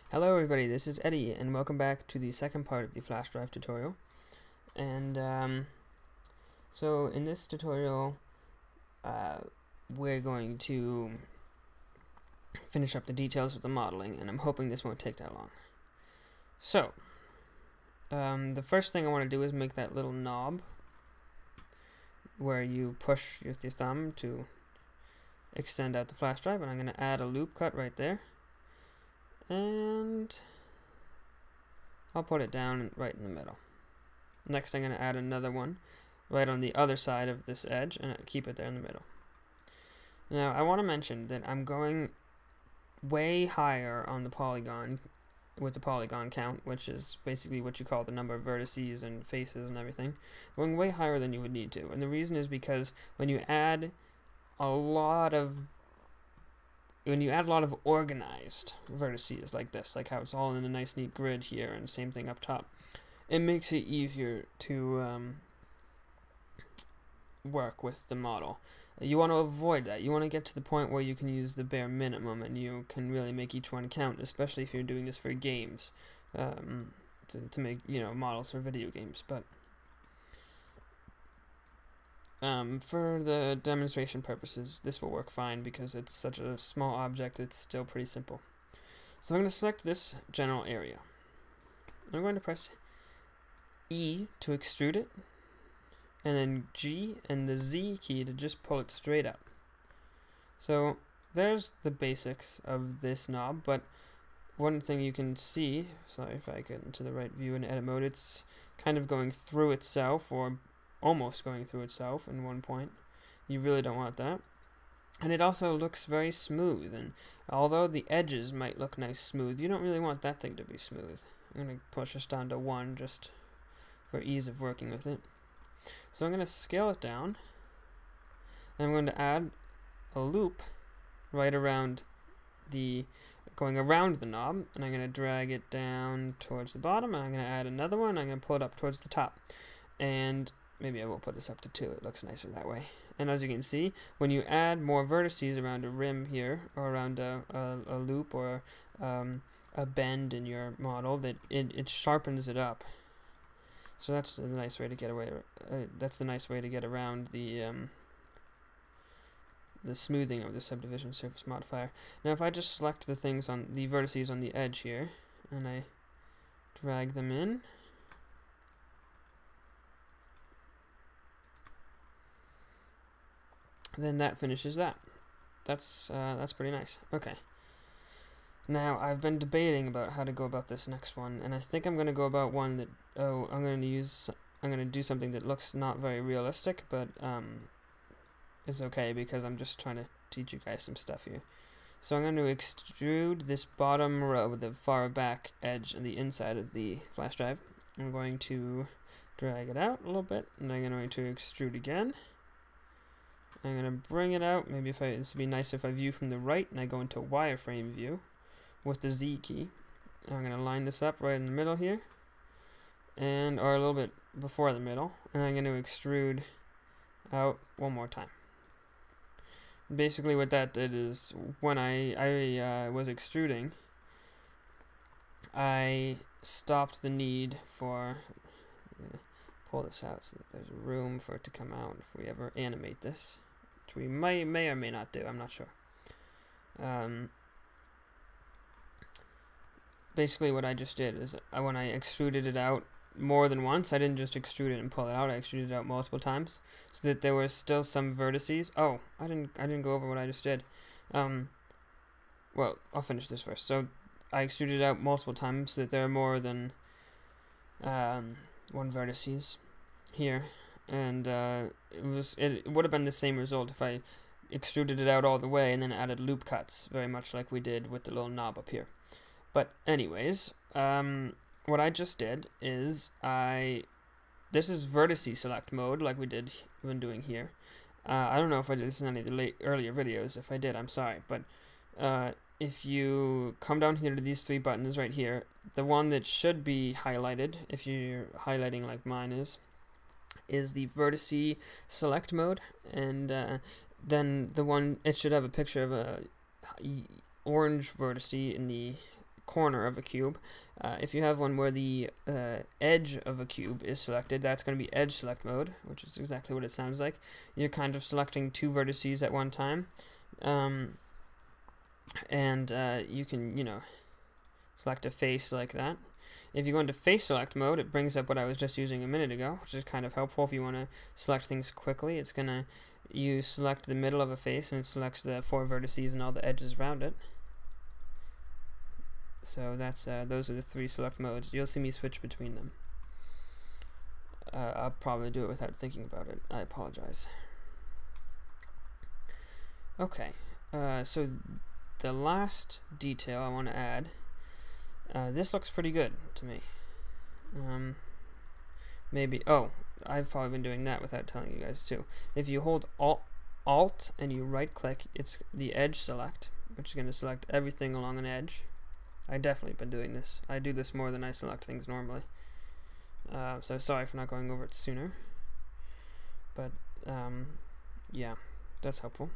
Hello everybody, this is Eddie, and welcome back to the second part of the flash drive tutorial. And so in this tutorial, we're going to finish up the details of the modeling, and I'm hoping this won't take that long. So, the first thing I want to do is make that little knob where you push with your thumb to extend out the flash drive, and I'm going to add a loop cut right there. And I'll put it down right in the middle. Next I'm going to add another one right on the other side of this edge and keep it there in the middle. Now I want to mention that I'm going way higher on the polygon with the polygon count, which is basically what you call the number of vertices and faces and everything. Going way higher than you would need to, and the reason is because when you add a lot of organized vertices like this, like how it's all in a nice neat grid here, and same thing up top, it makes it easier to work with the model. You want to avoid that. You want to get to the point where you can use the bare minimum and you can really make each one count, especially if you're doing this for games, to make models for video games. But for the demonstration purposes, this will work fine because it's such a small object, it's still pretty simple. So I'm going to select this general area. I'm going to press E to extrude it, and then G and the Z key to just pull it straight up. So there's the basics of this knob, but one thing you can see, sorry if I get into the right view and edit mode, it's kind of going through itself, or almost going through itself in one point. You really don't want that. And it also looks very smooth, and although the edges might look nice smooth, you don't really want that thing to be smooth. I'm going to push this down to 1 just for ease of working with it. So I'm going to scale it down, and I'm going to add a loop right around going around the knob, and I'm going to drag it down towards the bottom, and I'm going to add another one, and I'm going to pull it up towards the top. And maybe I will put this up to 2, it looks nicer that way. And as you can see, when you add more vertices around a rim here, or around a loop, or a bend in your model, that it sharpens it up. So that's the nice way to get away. That's the nice way to get around the smoothing of the subdivision surface modifier. Now if I just select the things on the vertices on the edge here, and I drag them in, then that finishes that. That's pretty nice. Okay. Now I've been debating about how to go about this next one, and I think I'm going to go about one that I'm going to do something that looks not very realistic, but it's okay because I'm just trying to teach you guys some stuff here. So I'm going to extrude this bottom row with the far back edge on the inside of the flash drive. I'm going to drag it out a little bit, and I'm going to extrude again. I'm going to bring it out. Maybe this would be nice if I view from the right and I go into wireframe view with the Z key. I'm going to line this up right in the middle here, or a little bit before the middle, and I'm going to extrude out one more time. Basically what that did is when I was extruding, I stopped the need for, I'm going to pull this out so that there's room for it to come out if we ever animate this, which we may or may not do, I'm not sure. Basically what I just did is when I extruded it out more than once, I didn't just extrude it and pull it out, I extruded it out multiple times so that there were still some vertices. Oh, I didn't go over what I just did. Well, I'll finish this first. So I extruded it out multiple times so that there are more than one vertices here, and it would have been the same result if I extruded it out all the way and then added loop cuts, very much like we did with the little knob up here. But anyways, what I just did is this is vertice select mode, like we've been doing here. I don't know if I did this in any of the earlier videos. If I did, I'm sorry. But if you come down here to these 3 buttons right here, the one that should be highlighted, if you're highlighting like mine is the vertice select mode, and then it should have a picture of a orange vertice in the corner of a cube. If you have one where the edge of a cube is selected, that's going to be edge select mode, which is exactly what it sounds like. You're kind of selecting two vertices at one time. You can, select a face like that. If you go into face select mode, it brings up what I was just using a minute ago, which is kind of helpful if you want to select things quickly. It's going to select the middle of a face, and it selects the 4 vertices and all the edges around it. So that's those are the 3 select modes. You'll see me switch between them. I'll probably do it without thinking about it. I apologize. Okay, so the last detail I want to add, this looks pretty good to me. I've probably been doing that without telling you guys too. If you hold Alt and you right click, it's the edge select, which is going to select everything along an edge. I definitely been doing this. I do this more than I select things normally. So sorry for not going over it sooner. But yeah, that's helpful.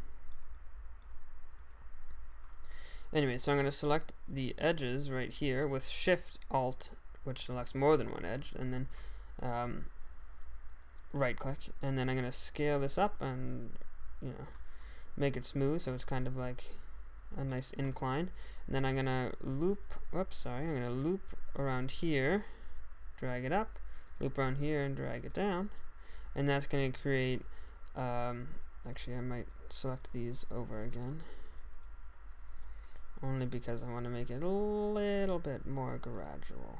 Anyway, so I'm going to select the edges right here with Shift Alt, which selects more than one edge, and then right click, and then I'm going to scale this up and make it smooth so it's kind of like a nice incline. And then I'm going to loop around here, drag it up, loop around here and drag it down, and that's going to create actually I might select these over again, only because I want to make it a little bit more gradual.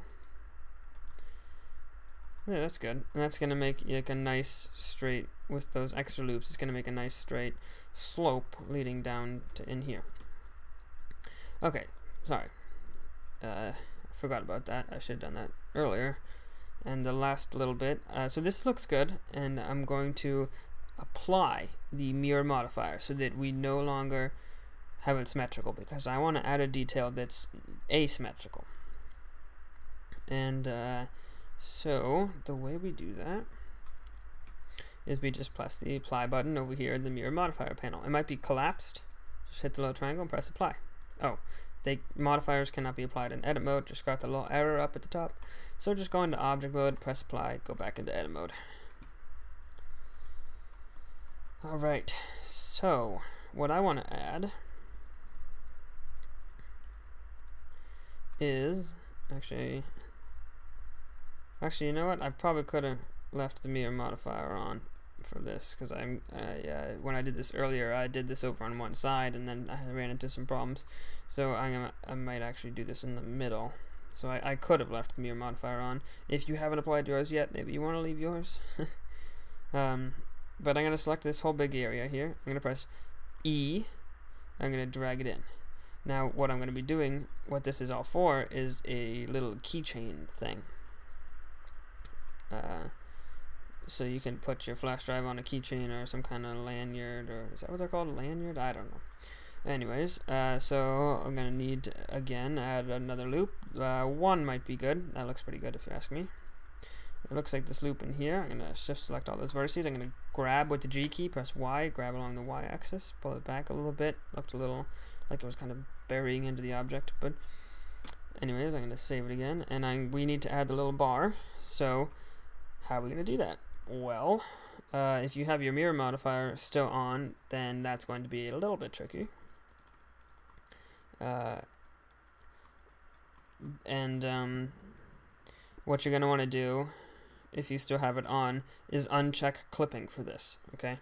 Yeah, that's good. And that's going to make like a nice straight, with those extra loops, it's going to make a nice straight slope leading down to in here. Okay, sorry. I forgot about that. I should have done that earlier. And the last little bit. So this looks good, and I'm going to apply the mirror modifier so that we no longer have it symmetrical, because I want to add a detail that's asymmetrical. And so the way we do that is we just press the apply button over here in the mirror modifier panel. It might be collapsed. Just hit the little triangle and press apply. Oh, modifiers cannot be applied in edit mode. Just got the little error up at the top. So just go into object mode, press apply, go back into edit mode. Alright, so what I want to add is actually, you know what? I probably could have left the mirror modifier on for this, because when I did this earlier, I did this over on one side, and then I ran into some problems. So I might actually do this in the middle. So I could have left the mirror modifier on. If you haven't applied yours yet, maybe you want to leave yours. But I'm going to select this whole big area here. I'm going to press E. I'm going to drag it in. Now, what I'm going to be doing, what this is all for, is a little keychain thing. So you can put your flash drive on a keychain or some kind of lanyard, or is that what they're called? Lanyard? I don't know. Anyways, so I'm going to need, again, add another loop. 1 might be good. That looks pretty good if you ask me. It looks like this loop in here. I'm going to shift select all those vertices. I'm going to grab with the G key, press Y, grab along the Y axis, pull it back a little bit. Looked a little like it was kind of burying into the object, but anyways, I'm going to save it again, and we need to add the little bar. So how are we going to do that? Well, if you have your mirror modifier still on, then that's going to be a little bit tricky. What you're going to want to do, if you still have it on, is uncheck clipping for this, okay?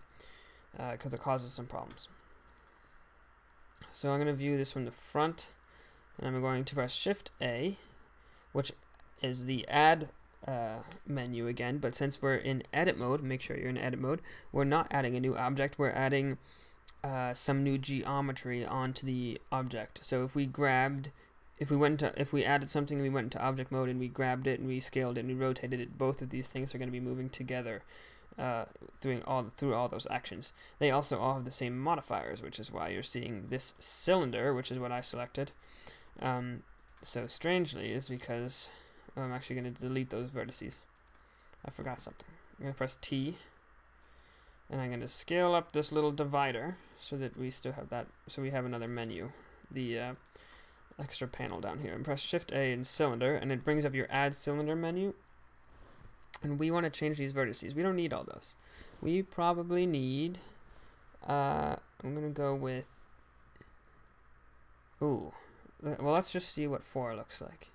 Because it causes some problems. So I'm going to view this from the front, and I'm going to press Shift A, which is the add menu again, but since we're in edit mode, make sure you're in edit mode, we're not adding a new object, we're adding some new geometry onto the object. So if we added something and we went into object mode and we grabbed it and we scaled it and we rotated it, both of these things are going to be moving together through all those actions. They also all have the same modifiers, which is why you're seeing this cylinder, which is what I selected. So strangely is because I'm actually going to delete those vertices. I forgot something. I'm going to press T, and I'm going to scale up this little divider so that we still have that, so we have another menu. The extra panel down here and press Shift A in cylinder, and it brings up your add cylinder menu. And we want to change these vertices. We don't need all those. We probably need, I'm going to go with, well, let's just see what 4 looks like.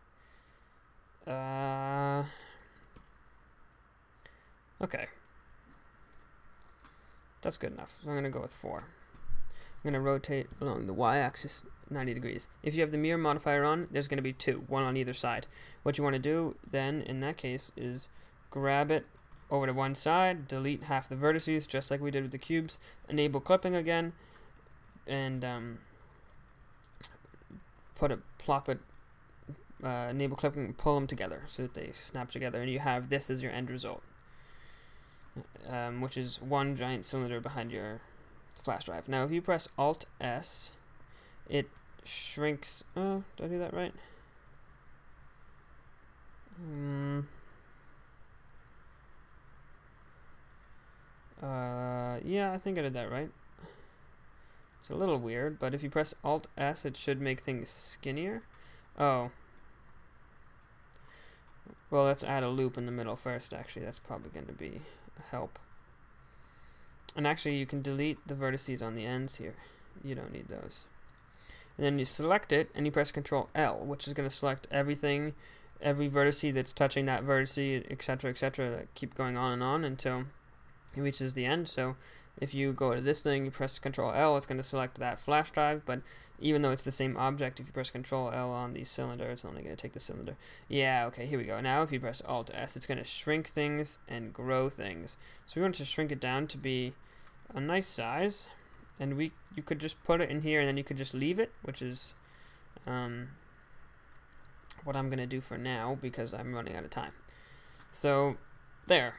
Okay. That's good enough. So I'm going to go with 4. I'm going to rotate along the y-axis 90 degrees. If you have the mirror modifier on, there's going to be 2, one on either side. What you want to do then, in that case, is grab it over to one side, delete half the vertices, just like we did with the cubes, enable clipping again, and enable clipping, pull them together so that they snap together, and you have this as your end result, which is one giant cylinder behind your flash drive. Now, if you press Alt S, it shrinks. Did I do that right? Yeah, I think I did that right. It's a little weird, but if you press Alt S, it should make things skinnier. Oh. Well, let's add a loop in the middle first, actually. That's probably going to be a help. And actually, you can delete the vertices on the ends here. You don't need those. And then you select it, and you press Control L, which is going to select everything, every vertice that's touching that vertice, etc., etc., keep going on and on until it reaches the end. So if you go to this thing, you press Control L, it's going to select that flash drive, but even though it's the same object, if you press Control L on the cylinder, it's only going to take the cylinder. Yeah, okay, here we go. Now if you press Alt S, it's going to shrink things and grow things. So we want to shrink it down to be a nice size, and you could just put it in here, and then you could just leave it, which is what I'm going to do for now, because I'm running out of time. So, there.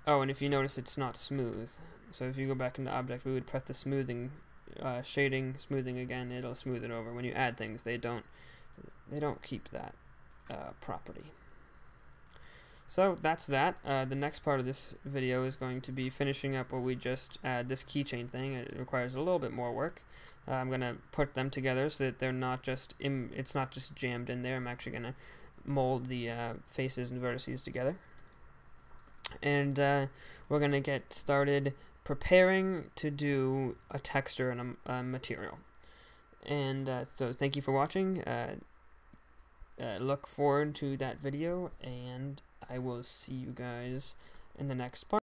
Oh, and if you notice, it's not smooth. So if you go back into object, we would press the smoothing, shading, smoothing again. It'll smooth it over. When you add things, they don't keep that property. So that's that. The next part of this video is going to be finishing up what we just add this keychain thing. It requires a little bit more work. I'm gonna put them together so that they're not just it's not just jammed in there. I'm actually gonna mold the faces and vertices together. And we're going to get started preparing to do a texture and a material. And so thank you for watching. Look forward to that video, and I will see you guys in the next part.